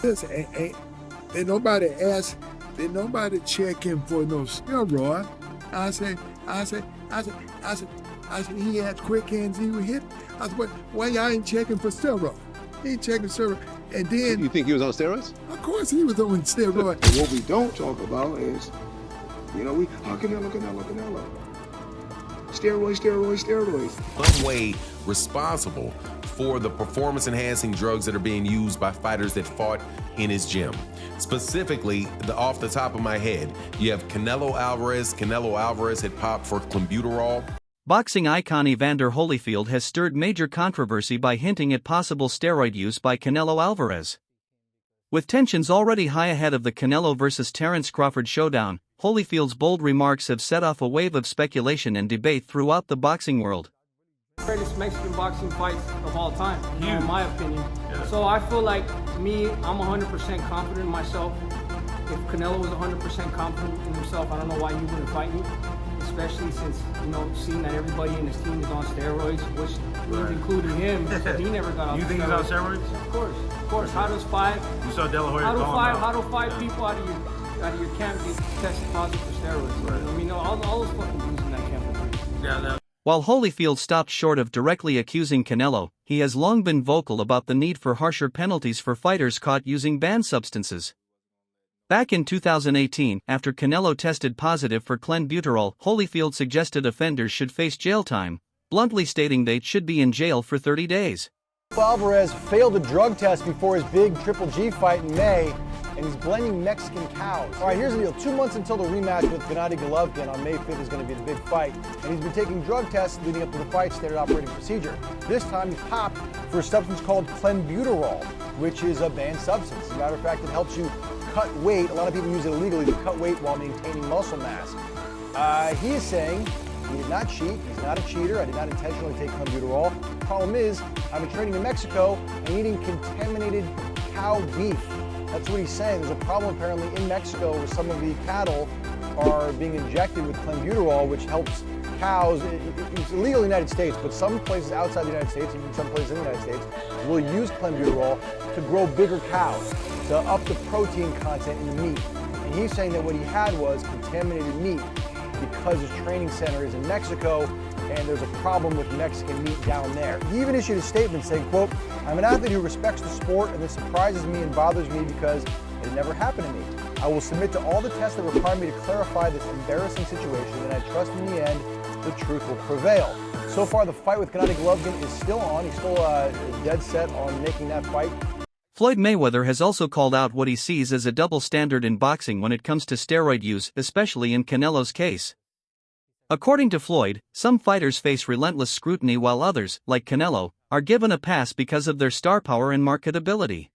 This ain't nobody ask, did nobody check him for no steroid. I said, he had quick hands, he was hit. I said, why y'all ain't checking for steroid? He ain't checking steroid. And then... You think he was on steroids? Of course he was on steroid. And what we don't talk about is, Canelo. Steroids. Some way responsible for the performance-enhancing drugs that are being used by fighters that fought in his gym. Specifically, off the top of my head, you have Canelo Alvarez. Canelo Alvarez had popped for clenbuterol. Boxing icon Evander Holyfield has stirred major controversy by hinting at possible steroid use by Canelo Alvarez. With tensions already high ahead of the Canelo vs. Terence Crawford showdown, Holyfield's bold remarks have set off a wave of speculation and debate throughout the boxing world. Greatest Mexican boxing fights of all time, in my opinion. Yeah. So I feel like I'm 100% confident in myself. If Canelo was 100% confident in himself, I don't know why he wouldn't fight me. Especially since, seeing that everybody in his team is on steroids, which means including him, so he never got off. You think he's on steroids? Of course. How does five? You saw De La Hoya How do five people out of your camp get tested positive for steroids? Right. I mean, all those fucking dudes in that camp are Yeah. While Holyfield stopped short of directly accusing Canelo, he has long been vocal about the need for harsher penalties for fighters caught using banned substances. Back in 2018, after Canelo tested positive for clenbuterol, Holyfield suggested offenders should face jail time, bluntly stating they should be in jail for 30 days. Alvarez failed a drug test before his big Triple G fight in May, and he's blending Mexican cows. All right, here's the deal. 2 months until the rematch with Gennady Golovkin on May 5th is going to be the big fight, and he's been taking drug tests leading up to the fight, standard operating procedure. This time he popped for a substance called clenbuterol, which is a banned substance. As a matter of fact, it helps you cut weight. A lot of people use it illegally to cut weight while maintaining muscle mass. He is saying he did not cheat. He's not a cheater. I did not intentionally take clenbuterol. The problem is, I've been training in Mexico and eating contaminated cow beef. That's what he's saying. There's a problem apparently in Mexico where some of the cattle are being injected with clenbuterol, which helps cows. It's illegal in the United States, but some places outside the United States, even some places in the United States, will use clenbuterol to grow bigger cows, to up the protein content in the meat. And he's saying that what he had was contaminated meat because his training center is in Mexico and there's a problem with Mexican meat down there. He even issued a statement saying, quote, "I'm an athlete who respects the sport and this surprises me and bothers me because it never happened to me. I will submit to all the tests that require me to clarify this embarrassing situation, and I trust in the end the truth will prevail." So far, the fight with Gennady Golovkin is still on. He's still dead set on making that fight. Floyd Mayweather has also called out what he sees as a double standard in boxing when it comes to steroid use, especially in Canelo's case. According to Floyd, some fighters face relentless scrutiny while others, like Canelo, are given a pass because of their star power and marketability.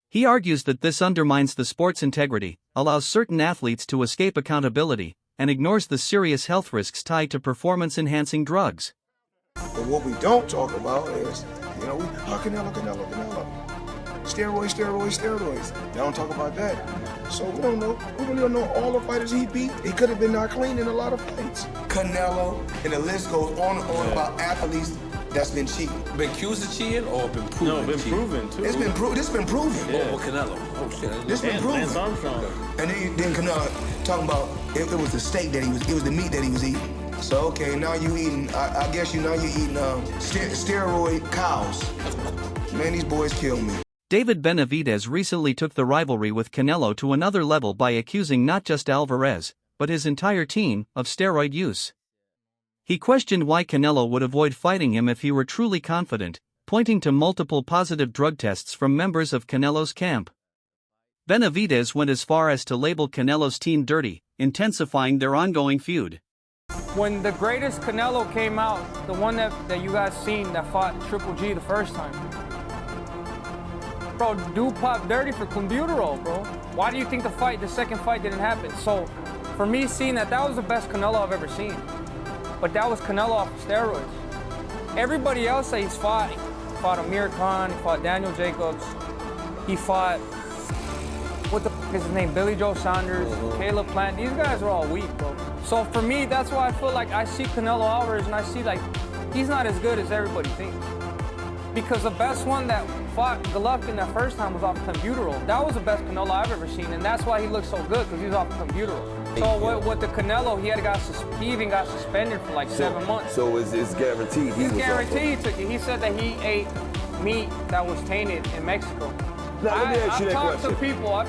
He argues that this undermines the sport's integrity, allows certain athletes to escape accountability, and ignores the serious health risks tied to performance-enhancing drugs. But what we don't talk about is, Canelo. Steroids. They don't talk about that. So we don't know. We really don't know all the fighters he beat. He could have been not clean in a lot of fights. Canelo, and the list goes on and on about athletes that's been cheating. Been accused of cheating or been proven? No, been proven too. This been proven. Yeah. Oh, Canelo. Oh shit. This been proven. And then Canelo talking about it was the steak that it was the meat that he was eating. So okay, now you eating. I guess you're eating steroid cows. Man, these boys kill me. David Benavidez recently took the rivalry with Canelo to another level by accusing not just Alvarez, but his entire team, of steroid use. He questioned why Canelo would avoid fighting him if he were truly confident, pointing to multiple positive drug tests from members of Canelo's camp. Benavidez went as far as to label Canelo's team dirty, intensifying their ongoing feud. When the greatest Canelo came out, the one that you guys seen that fought Triple G the first time, bro, dude popped dirty for clenbuterol, bro. Why do you think the second fight didn't happen? So, for me, seeing that was the best Canelo I've ever seen. But that was Canelo off of steroids. Everybody else that he's fought, he fought Amir Khan, he fought Daniel Jacobs, he fought, what the f is his name, Billy Joe Saunders, Caleb Plant. These guys are all weak, bro. So for me, that's why I feel like I see Canelo Alvarez and I see like, he's not as good as everybody thinks. Because the best one that fought Golovkin that first time was off Clenbuterol. That was the best Canelo I've ever seen, and that's why he looked so good, because he was off Clenbuterol. So with the Canelo, he even got suspended for like 7 months. So it's guaranteed he He's was guaranteed he took it. He said that he ate meat that was tainted in Mexico. Now, let me ask you that I've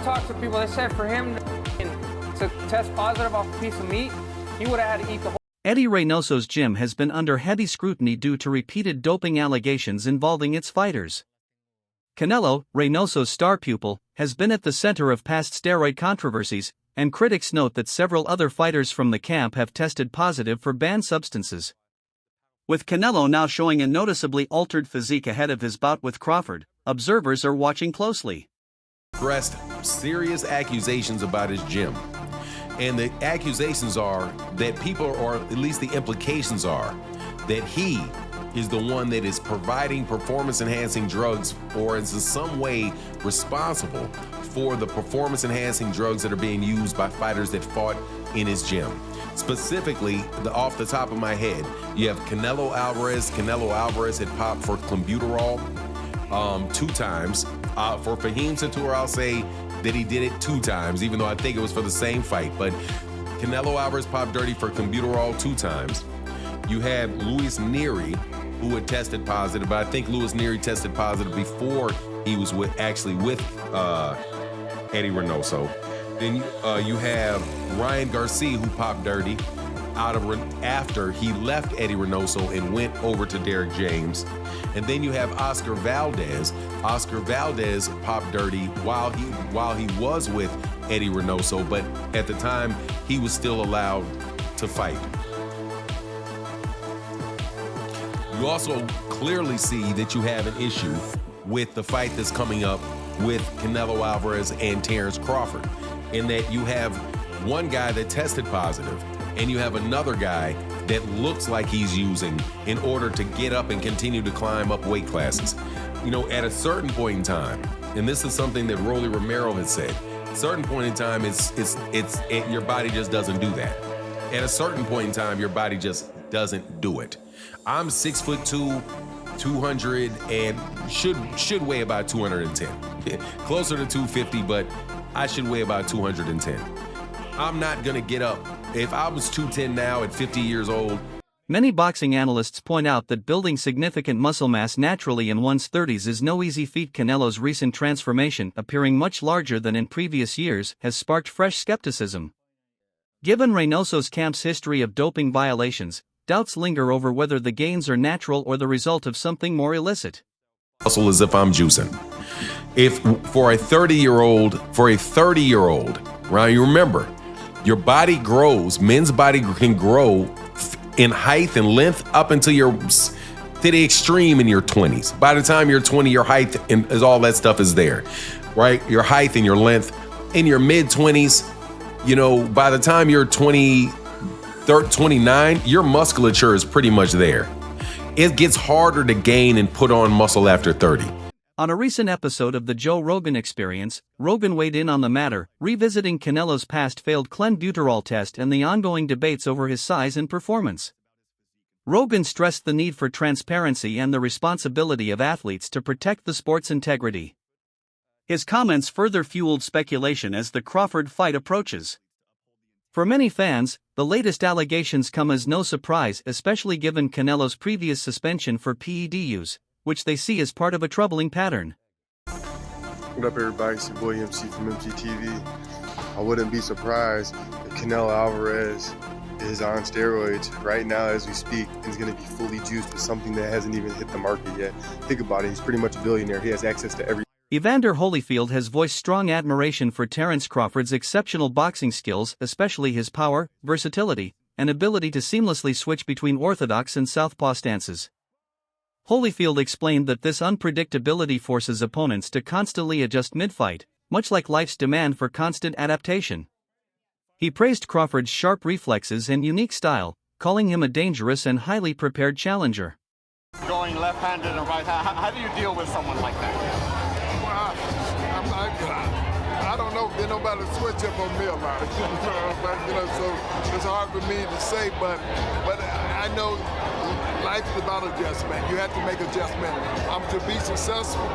talked to people, they said for him to test positive off a piece of meat, he would have had to eat the whole. Eddie Reynoso's gym has been under heavy scrutiny due to repeated doping allegations involving its fighters. Canelo, Reynoso's star pupil, has been at the center of past steroid controversies, and critics note that several other fighters from the camp have tested positive for banned substances. With Canelo now showing a noticeably altered physique ahead of his bout with Crawford, observers are watching closely. Pressed serious accusations about his gym. And the accusations are that people, or at least the implications are, that he is the one that is providing performance-enhancing drugs or is in some way responsible for the performance-enhancing drugs that are being used by fighters that fought in his gym. Specifically, off the top of my head, you have Canelo Alvarez. Canelo Alvarez had popped for Clenbuterol 2 times. For Fahim Satur, I'll say that he did it 2 times, even though I think it was for the same fight. But Canelo Alvarez popped dirty for Clenbuterol 2 times. You had Luis Nery, who had tested positive, but I think Luis Nery tested positive before he was with Eddie Reynoso. Then you have Ryan Garcia, who popped dirty after he left Eddie Reynoso and went over to Derek James. And then you have Oscar Valdez. Oscar Valdez popped dirty while he was with Eddie Reynoso, but at the time he was still allowed to fight. You also clearly see that you have an issue with the fight that's coming up with Canelo Alvarez and Terence Crawford, in that you have one guy that tested positive and you have another guy that looks like he's using in order to get up and continue to climb up weight classes. You know, at a certain point in time, and this is something that Rolly Romero has said, at a certain point in time, your body just doesn't do that. At a certain point in time, your body just doesn't do it. I'm 6'2", 200, and should weigh about 210. Closer to 250, but I should weigh about 210. I'm not gonna get up. If I was 210 now at 50 years old. Many boxing analysts point out that building significant muscle mass naturally in one's 30s is no easy feat. Canelo's recent transformation, appearing much larger than in previous years, has sparked fresh skepticism. Given Reynoso's camp's history of doping violations, doubts linger over whether the gains are natural or the result of something more illicit. Muscle as if I'm juicing. If for a 30-year-old, right? You remember, your body grows. Men's body can grow in height and length up until to the extreme in your 20s. By the time you're 20, your height and all that stuff is there, right? Your height and your length. In your mid-20s, you know, by the time you're 29, your musculature is pretty much there. It gets harder to gain and put on muscle after 30. On a recent episode of the Joe Rogan Experience, Rogan weighed in on the matter, revisiting Canelo's past failed Clenbuterol test and the ongoing debates over his size and performance. Rogan stressed the need for transparency and the responsibility of athletes to protect the sport's integrity. His comments further fueled speculation as the Crawford fight approaches. For many fans, the latest allegations come as no surprise, especially given Canelo's previous suspension for PED use, which they see as part of a troubling pattern. What up, everybody? It's your boy MC from MCTV. I wouldn't be surprised if Canelo Alvarez is on steroids right now as we speak and is going to be fully juiced with something that hasn't even hit the market yet. Think about it. He's pretty much a billionaire. He has access to every. Evander Holyfield has voiced strong admiration for Terence Crawford's exceptional boxing skills, especially his power, versatility, and ability to seamlessly switch between orthodox and southpaw stances. Holyfield explained that this unpredictability forces opponents to constantly adjust mid-fight, much like life's demand for constant adaptation. He praised Crawford's sharp reflexes and unique style, calling him a dangerous and highly prepared challenger. Going left-handed and right-handed, how do you deal with someone like that? Well, I don't know. There's nobody to switch up on me a lot. So it's hard for me to say, but I know life is about adjustment. You have to make adjustment. To be successful,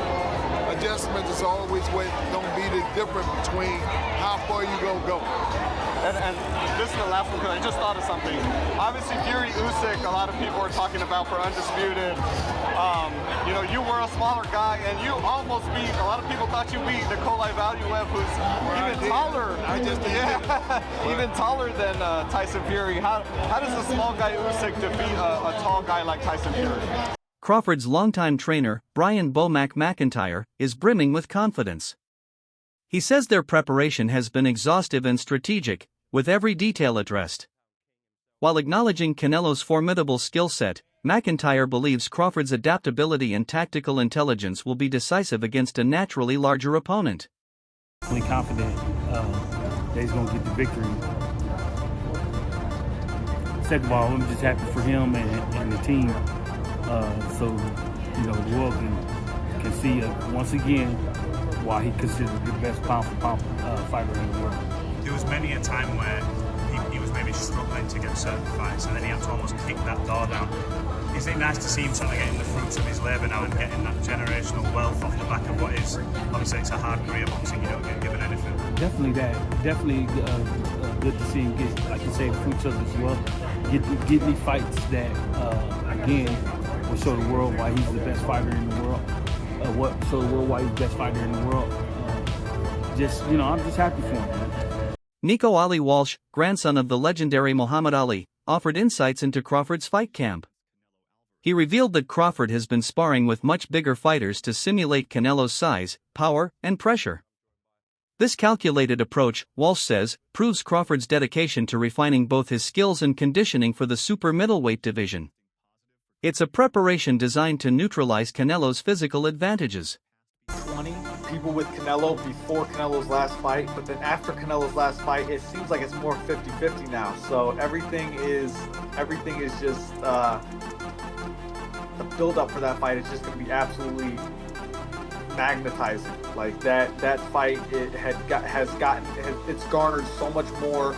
adjustment is always going to be the difference between how far you going to go. And this is the last one because I just thought of something. Obviously, Fury Usyk, a lot of people are talking about for undisputed. You know, you were a smaller guy, and you almost beat. A lot of people thought you beat Nikolai Valuev, who's even taller. I just even taller than Tyson Fury. How does a small guy Usyk defeat a tall guy like Tyson Fury? Crawford's longtime trainer, Brian Bomac McIntyre, is brimming with confidence. He says their preparation has been exhaustive and strategic, with every detail addressed. While acknowledging Canelo's formidable skill set, McIntyre believes Crawford's adaptability and tactical intelligence will be decisive against a naturally larger opponent. I'm confident that he's going to get the victory. Second of all, I'm just happy for him and the team, so you know the world can see once again why he considered the best pound-for-pound fighter in the world. There was many a time where he was maybe struggling to get certain fights, and then he had to almost kick that door down. Is it nice to see him sort of getting the fruits of his labour now and getting that generational wealth off the back of what is, obviously it's a hard career boxing, you don't get given anything? Definitely that. Definitely good to see him get, like you say, fruits of his wealth. Get me fights that, again, will show the world why he's the best fighter in the world. Show the world why he's the best fighter in the world. Just, you know, I'm just happy for him, man. Nico Ali Walsh, grandson of the legendary Muhammad Ali, offered insights into Crawford's fight camp. He revealed that Crawford has been sparring with much bigger fighters to simulate Canelo's size, power, and pressure. This calculated approach, Walsh says, proves Crawford's dedication to refining both his skills and conditioning for the super middleweight division. It's a preparation designed to neutralize Canelo's physical advantages. 20 people with Canelo before Canelo's last fight, but then after Canelo's last fight, it seems like it's more 50-50 now. So everything is just the build-up for that fight is just going to be absolutely magnetizing. Like that fight, it's garnered so much more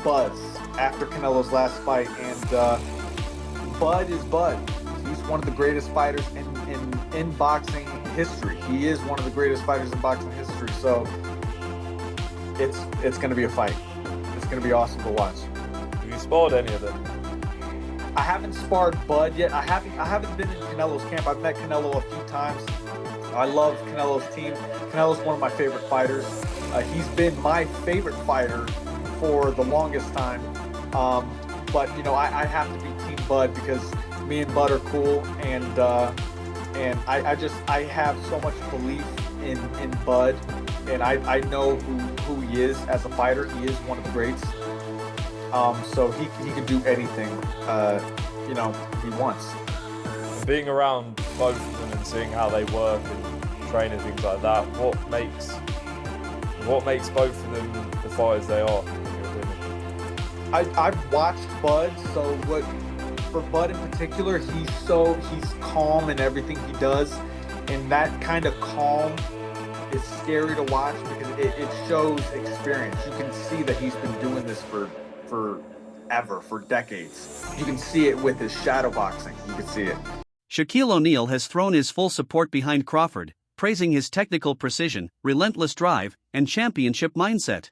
buzz after Canelo's last fight, and Bud is Bud. He's one of the greatest fighters in boxing history. He is one of the greatest fighters in boxing history. So it's going to be a fight. It's going to be awesome to watch. Have you sparred any of them? I haven't sparred Bud yet. I haven't been in Canelo's camp. I've met Canelo a few times. I love Canelo's team. Canelo's one of my favorite fighters. He's been my favorite fighter for the longest time. But you know, I have to be Team Bud because me and Bud are cool, and I have so much belief in Bud, and I know who he is as a fighter. He is one of the greats. So he can do anything, you know, he wants. Being around both of them and seeing how they work and train and things like that, what makes both of them the fighters they are? I've watched Bud, so for Bud in particular, he's calm in everything he does, and that kind of calm is scary to watch because it shows experience. You can see that he's been doing this forever, for decades. You can see it with his shadow boxing. You can see it. Shaquille O'Neal has thrown his full support behind Crawford, praising his technical precision, relentless drive, and championship mindset.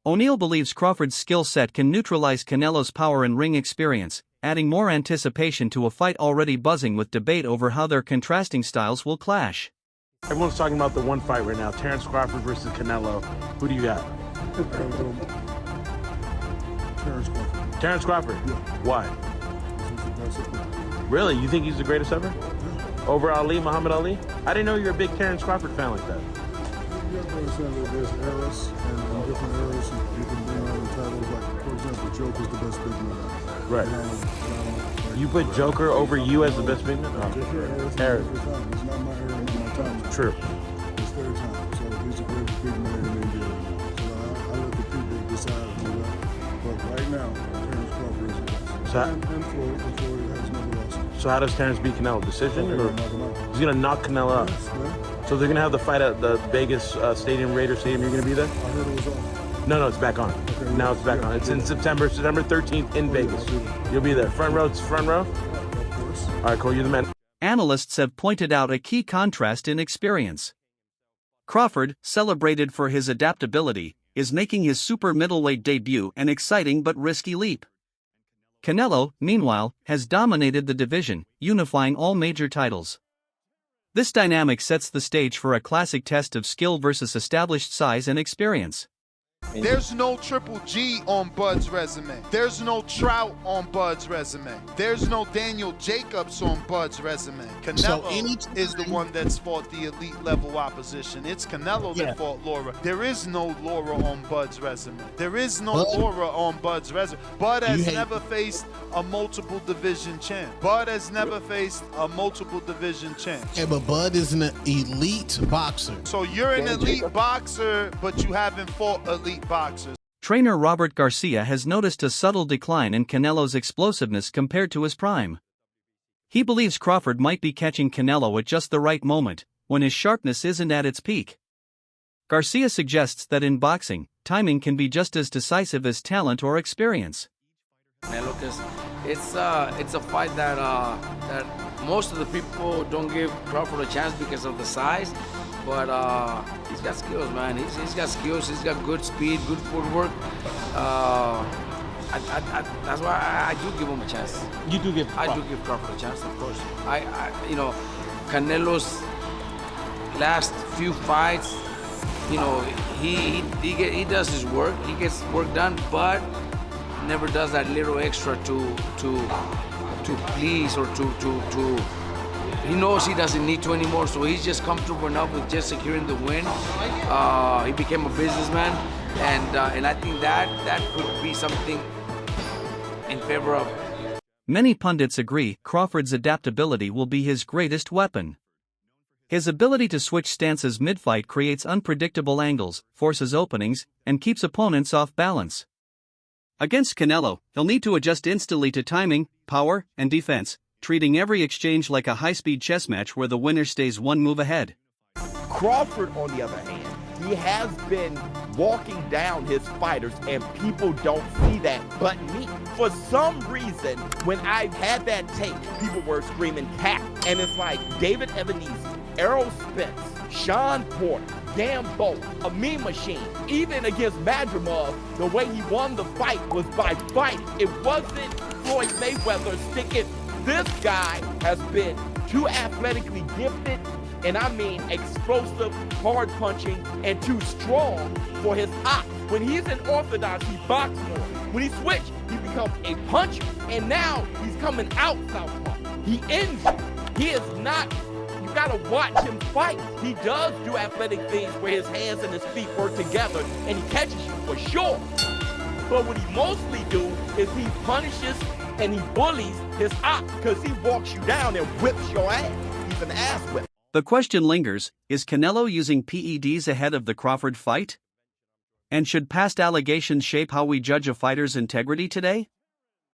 O'Neal believes Crawford's skill set can neutralize Canelo's power and ring experience, adding more anticipation to a fight already buzzing with debate over how their contrasting styles will clash. Everyone's talking about the one fight right now, Terence Crawford versus Canelo. Who do you got? Terence Crawford. Terence Crawford? Yeah. Why? Really? You think he's the greatest ever? Over Ali, Muhammad Ali? I didn't know you were a big Terence Crawford fan like that. You have to understand that there's eras, and in different eras, you can bring on the titles. Like, for example, Joker's the best big man. Right. You put Joker over you as the best big man? It's not my era, my time. True. It's their time. So he's the greatest big man in India. So I let the people decide who that. But right now, Terence Crawford is the best. And Floyd has never lost. So how does Terence beat Canelo? Decision? Or he's going to knock Canelo out? Yes, man. So they're going to have the fight at the Vegas Stadium, Raider Stadium. You're going to be there? I heard it was off. No, it's back on. Okay, Now it's back on. It's in September 13th in Vegas. You'll be there. Front row? Of course. All right, cool. You're the man. Analysts have pointed out a key contrast in experience. Crawford, celebrated for his adaptability, is making his super middleweight debut an exciting but risky leap. Canelo, meanwhile, has dominated the division, unifying all major titles. This dynamic sets the stage for a classic test of skill versus established size and experience. There's no Triple G on Bud's resume. There's no Trout on Bud's resume. There's no Daniel Jacobs on Bud's resume. Canelo is the one that's fought the elite level opposition. It's Canelo that fought Laura. There is no Laura on Bud's resume. There is no Laura on Bud's resume. Bud has never faced a multiple division champ. Bud has never faced a multiple division champ. Yeah, but Bud is an elite boxer. So you're an elite boxer, but you haven't fought elite boxers. Trainer Robert Garcia has noticed a subtle decline in Canelo's explosiveness compared to his prime. He believes Crawford might be catching Canelo at just the right moment, when his sharpness isn't at its peak. Garcia suggests that in boxing, timing can be just as decisive as talent or experience. Canelo, because it's a fight that most of the people don't give Crawford a chance because of the size. But he's got skills, man. He's got skills. He's got good speed, good footwork. That's why I do give him a chance. You do give Crawford. I do give Crawford a chance, of course. Canelo's last few fights, he does his work. He gets work done, but never does that little extra to please or to. He knows he doesn't need to anymore, so he's just comfortable enough with just securing the win. He became a businessman, and I think that could be something in favor of. Many pundits agree Crawford's adaptability will be his greatest weapon. His ability to switch stances mid-fight creates unpredictable angles, forces openings, and keeps opponents off balance. Against Canelo, he'll need to adjust instantly to timing, power, and defense, treating every exchange like a high-speed chess match where the winner stays one move ahead. Crawford, on the other hand, he has been walking down his fighters, and people don't see that but me. For some reason, when I've had that tape, people were screaming cat. And it's like David Ebenezer, Errol Spence, Sean Porter, Gambo, a meme machine. Even against Madrimov, the way he won the fight was by fighting. It wasn't Floyd Mayweather sticking. This guy has been too athletically gifted, and I mean explosive, hard punching, and too strong for his ops. When he's in orthodox, he boxes more. When he switched, he becomes a puncher, and now he's coming out southpaw. He ends you. He is not, you gotta watch him fight. He does do athletic things where his hands and his feet work together, and he catches you for sure. But what he mostly do is he punishes and he bullies his ops because he walks you down and whips your ass. He's an ass whip. The question lingers, is Canelo using PEDs ahead of the Crawford fight? And should past allegations shape how we judge a fighter's integrity today?